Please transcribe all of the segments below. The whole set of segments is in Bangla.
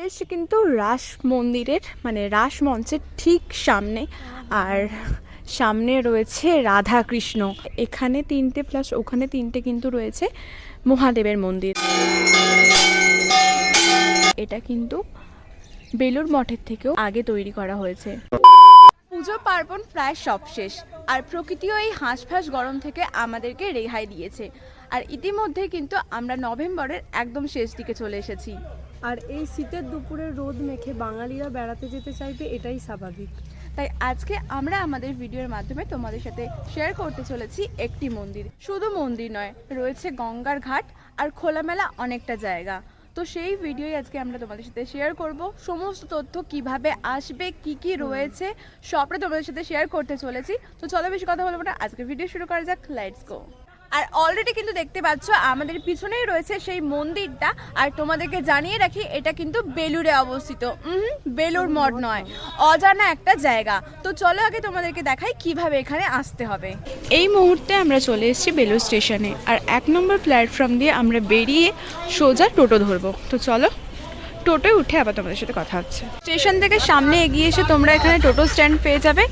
চলে এসেছি কিন্তু রাস মন্দিরের মানে রাস মঞ্চের ঠিক সামনে। আর সামনে রয়েছে রাধা কৃষ্ণ, এখানে 3টে প্লাস ওখানে 3টে কিন্তু রয়েছে মহাদেবের মন্দির। এটা কিন্তু বেলুড় মঠের থেকেও আগে তৈরি করা হয়েছে। পুজো পার্বণ প্রায় সব শেষ, আর প্রকৃতিও এই হাঁসফাঁস গরম থেকে আমাদেরকে রেহাই দিয়েছে। আর ইতিমধ্যে কিন্তু আমরা নভেম্বরের একদম শেষ দিকে চলে এসেছি। আর এই শীতের দুপুরে রোদ মেখে বাঙালিরা বেড়াতে যেতে চাইবে, এটাই স্বাভাবিক। তাই আজকে আমরা আমাদের ভিডিওর মাধ্যমে তোমাদের সাথে শেয়ার করতে চলেছি একটি মন্দির। শুধু মন্দির নয়, রয়েছে গঙ্গার ঘাট আর খোলামেলা অনেকটা জায়গা। তো সেই ভিডিওই আজকে আমরা তোমাদের সাথে শেয়ার করব। সমস্ত তথ্য কিভাবে আসবে, কি কি রয়েছে, সবটা তোমাদের সাথে শেয়ার করতে চলেছি। তো চলো বেশি কথা বলবো না, আজকে ভিডিও শুরু করা যাক। Let's go. আর অলরেডি কিন্তু দেখতে পাচ্ছ আমাদের পিছনেই রয়েছে সেই মন্দিরটা। আর তোমাদেরকে জানিয়ে রাখি, এটা কিন্তু বেলুড়ে অবস্থিত, বেলুড় মঠ নয়, অজানা একটা জায়গা। তো চলো আগে তোমাদেরকে দেখাই কিভাবে এখানে আসতে হবে। এই মুহূর্তে আমরা চলে এসেছি বেলুড় স্টেশনে, আর 1 নম্বর প্ল্যাটফর্ম দিয়ে আমরা বেরিয়ে সোজা টোটো ধরবো। তো চলো টোটোয় উঠে আবার তোমাদের সাথে কথা হচ্ছে। স্টেশন থেকে সামনে এগিয়ে এসে তোমরা এখানে টোটো স্ট্যান্ড পেয়ে যাবে।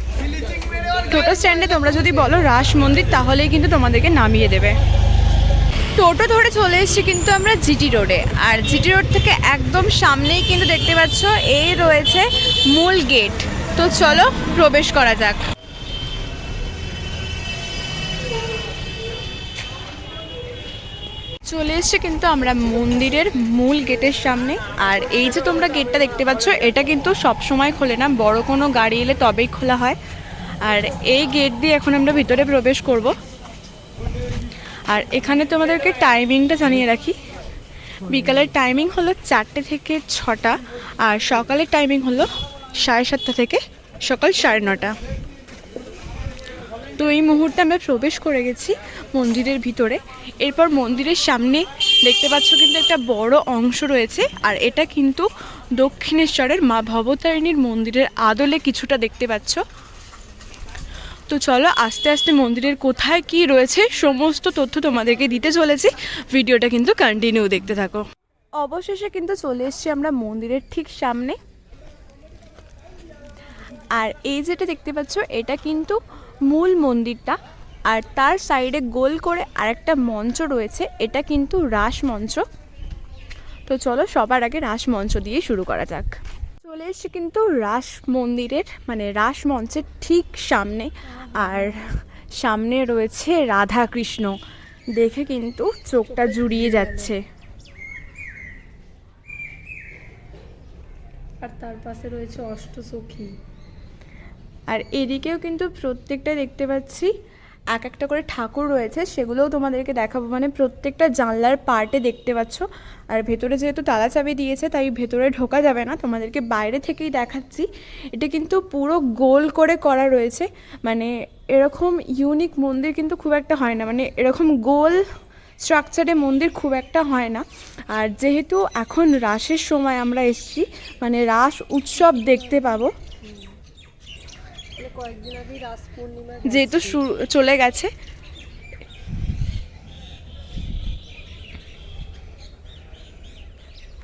টোটো স্ট্যান্ডে তোমরা যদি বলো রাস মন্দির, তাহলেই কিন্তু তোমাদেরকে নামিয়ে দেবে। টোটো ধরে চলে এসেছি কিন্তু আমরা জিটি রোডে। আর জিটি রোড থেকে একদম সামনেই কিন্তু দেখতে পাচ্ছ এই রয়েছে মূল গেট। তো চলো প্রবেশ করা যাক। চলে এসছে কিন্তু আমরা মন্দিরের মূল গেটের সামনে। আর এই যে তোমরা গেটটা দেখতে পাচ্ছ, এটা কিন্তু সব সময় খোলে না, বড় কোনো গাড়ি এলে তবেই খোলা হয়। আর এই গেট দিয়ে এখন আমরা ভিতরে প্রবেশ করব। আর এখানে তোমাদেরকে টাইমিংটা জানিয়ে রাখি, বিকালের টাইমিং হলো 4টে থেকে 6টা, আর সকালের টাইমিং হলো 7:30 থেকে সকাল 9:30। তো এই মুহূর্তে আমরা প্রবেশ করে গেছি মন্দিরের ভিতরে। এরপর মন্দিরের সামনে দেখতে পাচ্ছ কিন্তু একটা বড় অংশ রয়েছে, আর এটা কিন্তু দক্ষিণেশ্বরের মা ভবতারিণীর মন্দিরের আদলে কিছুটা দেখতে পাচ্ছ। তো চলো আস্তে আস্তে মন্দিরের কোথায় কি রয়েছে সমস্ত তথ্য তোমাদেরকে দিতে চলেছি, ভিডিওটা কিন্তু কন্টিনিউ দেখতে থাকো। অবশেষে কিন্তু চলে এসেছি আমরা মন্দিরের ঠিক সামনে। আর এই যেটা দেখতে পাচ্ছ, এটা কিন্তু মূল মন্দিরটা। আর তার সাইডে গোল করে আরেকটা মঞ্চ রয়েছে, এটা কিন্তু রাস মঞ্চ। তো চলো সবার আগে রাস মঞ্চ দিয়ে শুরু করা যাক। চলে এসেছি কিন্তু রাস মন্দিরের মানে রাস মঞ্চের ঠিক সামনে। আর সামনে রয়েছে রাধা কৃষ্ণ, দেখে কিন্তু চোখটা জুড়িয়ে যাচ্ছে। আর তার পাশে রয়েছে অষ্টসখী। আর এদিকেও কিন্তু প্রত্যেকটা দেখতে পাচ্ছি এক একটা করে ঠাকুর রয়েছে, সেগুলোও তোমাদেরকে দেখাবো। মানে প্রত্যেকটা জানলার পার্টে দেখতে পাচ্ছ। আর ভেতরে যেহেতু তালা চাবি দিয়েছে, তাই ভেতরে ঢোকা যাবে না, তোমাদেরকে বাইরে থেকেই দেখাচ্ছি। এটা কিন্তু পুরো গোল করে করা রয়েছে, মানে এরকম ইউনিক মন্দির কিন্তু খুব একটা হয় না, মানে এরকম গোল স্ট্রাকচারে মন্দির খুব একটা হয় না। আর যেহেতু এখন রাসের সময় আমরা এসেছি, মানে রাস উৎসব দেখতে পাবো, কয়েকদিন আগে রাস পূর্ণিমা যেহেতু চলে গেছে।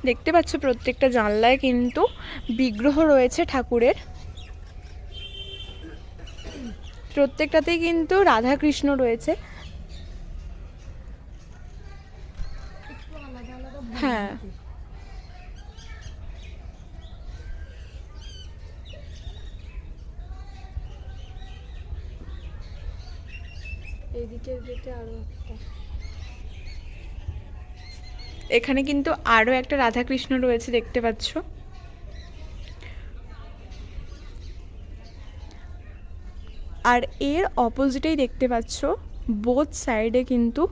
দেখতে পাচ্ছ প্রত্যেকটা জানলায় কিন্তু বিগ্রহ রয়েছে ঠাকুরের। প্রত্যেকটাতেই কিন্তু রাধা কৃষ্ণ রয়েছে। হ্যাঁ, এইদিকের গেটে আরো একটা। এখানে কিন্তু আরো একটা রাধা কৃষ্ণ রয়েছে দেখতে পাচ্ছ। আর এর অপোজিটেই দেখতে পাচ্ছ বোথ সাইডে কিন্তু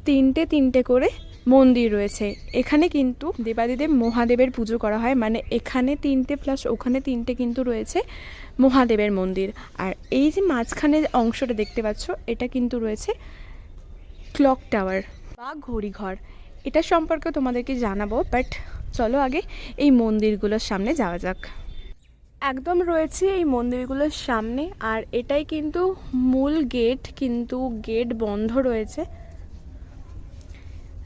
3টে করে মন্দির রয়েছে। এখানে কিন্তু দেবাদিদেব মহাদেবের পুজো করা হয়, মানে এখানে 3টে প্লাস ওখানে 3টে কিন্তু রয়েছে মহাদেবের মন্দির। আর এই যে মাঝখানে অংশটা দেখতে পাচ্ছ, এটা কিন্তু রয়েছে ক্লক টাওয়ার বা ঘড়িঘর। এটা সম্পর্কে তোমাদেরকে জানাবো, বাট চলো আগে এই মন্দিরগুলোর সামনে যাওয়া যাক। একদম রয়েছে এই মন্দিরগুলোর সামনে, আর এটাই কিন্তু মূল গেট, কিন্তু গেট বন্ধ রয়েছে।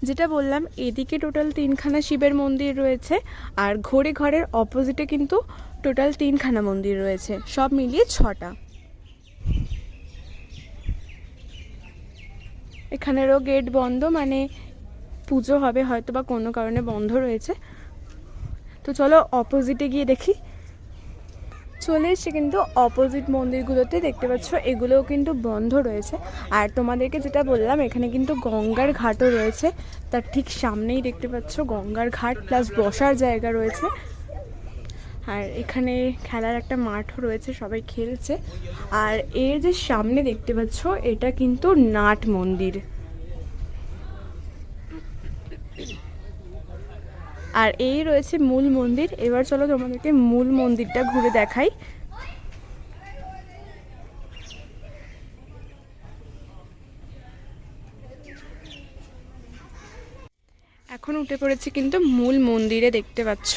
যেটা বললাম, এদিকে টোটাল 3খানা শিবের মন্দির রয়েছে, আর ঘড়ি ঘরের অপোজিটে কিন্তু টোটাল 3খানা মন্দির রয়েছে, সব মিলিয়ে 6টা। এখানেরও গেট বন্ধ, মানে পুজো হবে হয়তো বা কোনো কারণে বন্ধ রয়েছে। তো চলো অপোজিটে গিয়ে দেখি। চলে এসছে কিন্তু অপোজিট মন্দিরগুলোতে, দেখতে পাচ্ছ এগুলোও কিন্তু বন্ধ রয়েছে। আর তোমাদেরকে যেটা বললাম, এখানে কিন্তু গঙ্গার ঘাটও রয়েছে, তার ঠিক সামনেই দেখতে পাচ্ছ গঙ্গার ঘাট প্লাস বসার জায়গা রয়েছে। আর এখানে খেলার একটা মাঠও রয়েছে, সবাই খেলছে। আর এর যে সামনে দেখতে পাচ্ছ, এটা কিন্তু নাট মন্দির। আর এই রয়েছে মূল মন্দির। এবার চলো তোমাদেরকে মূল মন্দিরটা ঘুরে দেখাই। এখন উঠে পড়েছি কিন্তু মূল মন্দিরে, দেখতে পাচ্ছ।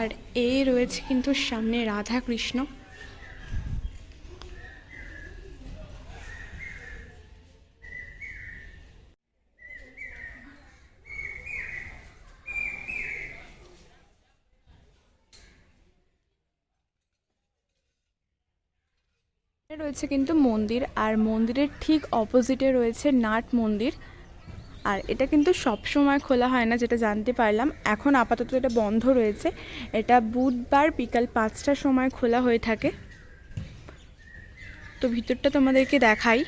আর এই রয়েছে কিন্তু সামনে রাধা কৃষ্ণ। রয়েছে কিন্তু মন্দির, আর মন্দিরের ঠিক অপোজিটে রয়েছে নাট মন্দির। আর এটা কিন্তু সব সময় খোলা হয় না, যেটা জানতে পারলাম। এখন আপাতত এটা বন্ধ রয়েছে। এটা বুধবার বিকাল 5টার সময় খোলা হয়ে থাকে। তো ভিতরটা তোমাদেরকে দেখাই।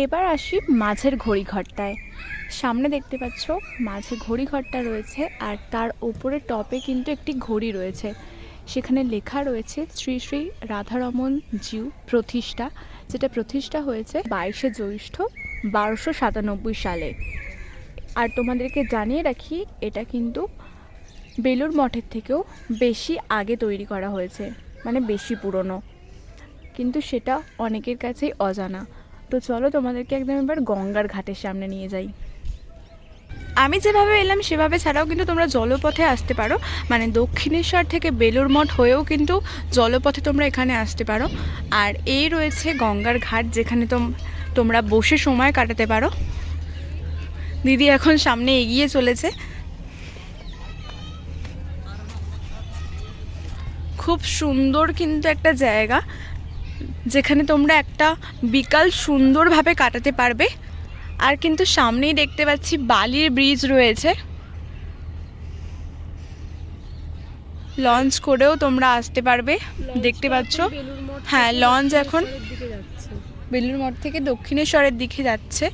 এবার আসি মাঝের ঘড়িঘরটায়। সামনে দেখতে পাচ্ছ মাঝে ঘড়িঘরটা রয়েছে, আর তার ওপরে টপে কিন্তু একটি ঘড়ি রয়েছে। সেখানে লেখা রয়েছে শ্রী শ্রী রাধারমন জিউ প্রতিষ্ঠা, যেটা প্রতিষ্ঠা হয়েছে 22শে জ্যৈষ্ঠ 1297 সালে। আর তোমাদেরকে জানিয়ে রাখি, এটা কিন্তু বেলুর মঠের থেকেও বেশি আগে তৈরি করা হয়েছে, মানে বেশি পুরনো, কিন্তু সেটা অনেকের কাছেই অজানা। তো চলো তোমাদেরকে একদম এবার গঙ্গার ঘাটের সামনে নিয়ে যাই। আমি যেভাবে এলাম সেভাবে ছাড়াও কিন্তু তোমরা জলপথে আসতে পারো, মানে দক্ষিণেশ্বর থেকে বেলুর মঠ হয়েও কিন্তু জলপথে তোমরা এখানে আসতে পারো। আর এই রয়েছে গঙ্গার ঘাট, যেখানে তোমরা বসে সময় কাটাতে পারো। দিদি এখন সামনে এগিয়ে চলেছে। খুব সুন্দর কিন্তু একটা জায়গা, যেখানে তোমরা একটা বিকাল সুন্দরভাবে কাটাতে পারবে। আর কিন্তু সামনেই দেখতে পাচ্ছি বালির ব্রিজ রয়েছে, লঞ্চ করেও তোমরা আসতে পারবে, দেখতে পাচ্ছ। হ্যাঁ, লঞ্চ এখন বেলুর মঠ থেকে দক্ষিণেশ্বরের দিকে যাচ্ছে।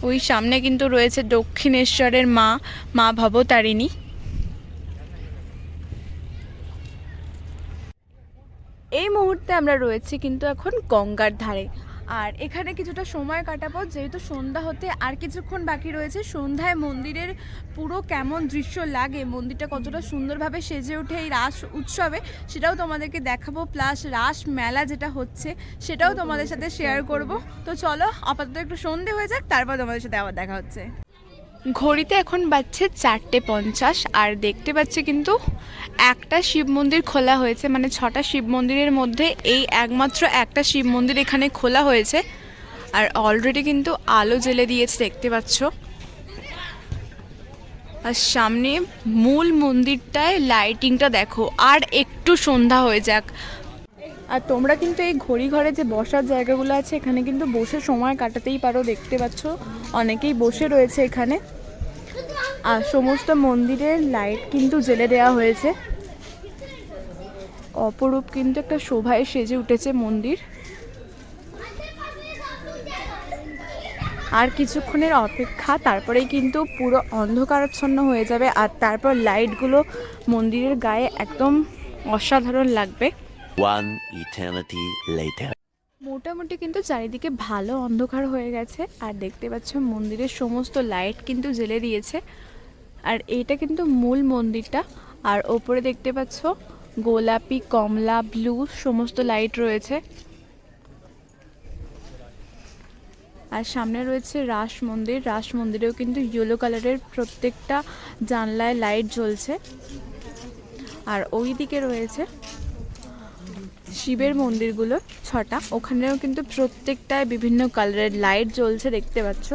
ওই সামনে কিন্তু রয়েছে দক্ষিণেশ্বরের মা ভবতারিণী। এই মুহূর্তে আমরা রয়েছি কিন্তু এখন গঙ্গার ধারে, আর এখানে কিছুটা সময় কাটাবো, যেহেতু সন্ধ্যা হতে আর কিছুক্ষণ বাকি রয়েছে। সন্ধ্যায় মন্দিরের পুরো কেমন দৃশ্য লাগে, মন্দিরটা কতটা সুন্দরভাবে সেজে ওঠে এই রাস উৎসবে, সেটাও তোমাদেরকে দেখাবো। প্লাস রাস মেলা যেটা হচ্ছে সেটাও তোমাদের সাথে শেয়ার করব। তো চলো আপাতত একটু সন্ধে হয়ে যাক, তারপর তোমাদের সাথে আবার দেখা হচ্ছে। ঘড়িতে এখন বাজছে 4:50, আর দেখতে পাচ্ছি কিন্তু একটা শিব মন্দির খোলা হয়েছে, মানে 6টা শিব মন্দিরের মধ্যে এই একমাত্র একটা শিব মন্দির এখানে খোলা হয়েছে। আর অলরেডি কিন্তু আলো জ্বেলে দিয়েছে, দেখতে পাচ্ছ। আর সামনে মূল মন্দিরটায় লাইটিংটা দেখো, আর একটু সন্ধ্যা হয়ে যাক। আর তোমরা কিন্তু এই ঘড়ি ঘরে যে বসার জায়গাগুলো আছে, এখানে কিন্তু বসে সময় কাটাতেই পারো, দেখতে পাচ্ছ অনেকেই বসে রয়েছে এখানে। আর সমস্ত মন্দিরের লাইট কিন্তু জ্বেলে দেওয়া হয়েছে। অপরূপ কিন্তু একটা শোভায় সেজে উঠেছে মন্দির। আর কিছুক্ষণের অপেক্ষা, তারপরেই কিন্তু পুরো অন্ধকারাচ্ছন্ন হয়ে যাবে, আর তারপর লাইটগুলো মন্দিরের গায়ে একদম অসাধারণ লাগবে। One eternity later. মোটামুটি কিন্তু চারিদিকে ভালো অন্ধকার হয়ে গেছে, আর দেখতে পাচ্ছ মন্দিরের সমস্ত লাইট কিন্তু জ্বেলে দিয়েছে। আর এইটা কিন্তু মূল মন্দিরটা, আর ওপরে দেখতে পাচ্ছ গোলাপি, কমলা, ব্লু সমস্ত লাইট রয়েছে। আর সামনে রয়েছে রাস মন্দির, রাস মন্দিরেও কিন্তু ইয়েলো কালারের প্রত্যেকটা জানলায় লাইট জ্বলছে। আর ওই দিকে রয়েছে শিবের মন্দিরগুলো 6টা, ওখানেও কিন্তু প্রত্যেকটায় বিভিন্ন কালারের লাইট জ্বলছে দেখতে পাচ্ছ।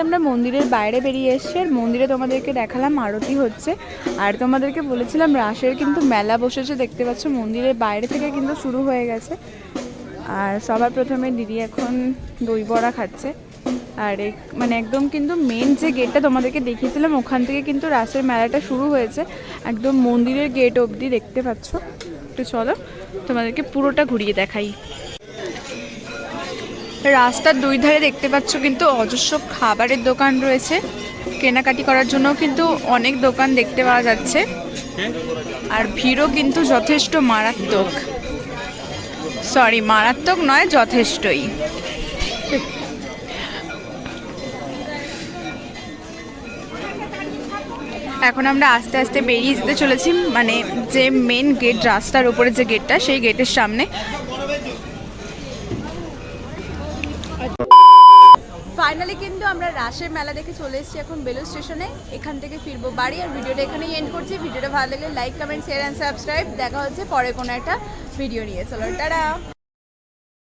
আমরা মন্দিরের বাইরে বেরিয়ে এসেছি, আর মন্দিরে তোমাদেরকে দেখালাম আরতি হচ্ছে, আর তোমাদেরকে বলেছিলাম রাসের কিন্তু মেলা বসেছে দেখতে পাচ্ছ। মন্দিরের বাইরে থেকে কিন্তু শুরু হয়ে গেছে। আর সবার প্রথমে দিদি এখন দই বড়া খাচ্ছে। আর মানে একদম কিন্তু মেন যে গেটটা তোমাদেরকে দেখিয়েছিলাম ওখান থেকে কিন্তু রাসের মেলাটা শুরু হয়েছে, একদম মন্দিরের গেট অবধি দেখতে পাচ্ছ। একটু চলো তোমাদেরকে পুরোটা ঘুরিয়ে দেখাই। রাস্তার দুই ধারে দেখতে পাচ্ছ কিন্তু অজস্র খাবারের দোকান রয়েছে, কেনাকাটি করার জন্য কিন্তু অনেক দোকান দেখতে পাওয়া যাচ্ছে। আর ভিড়ও কিন্তু যথেষ্ট মারাত্মক, সরি মারাত্মক নয়, যথেষ্টই। এখন আমরা আস্তে আস্তে বেরিয়ে যেতে চলেছি, মানে যে মেন গেট, রাস্তার উপরে যে গেটটা, সেই গেটের সামনে। ফাইনালি কিন্তু আমরা রাসের মেলা দেখে চলে এসেছি এখন বেলুড় স্টেশনে। এখান থেকে ফিরবো বাড়ি। আর ভিডিওটা এখানেই এন্ড করছি। ভিডিওটা ভালো লাগলে like, comment, share and subscribe. দেখা হচ্ছে পরে কোনো একটা ভিডিও নিয়ে। চলো টাটা।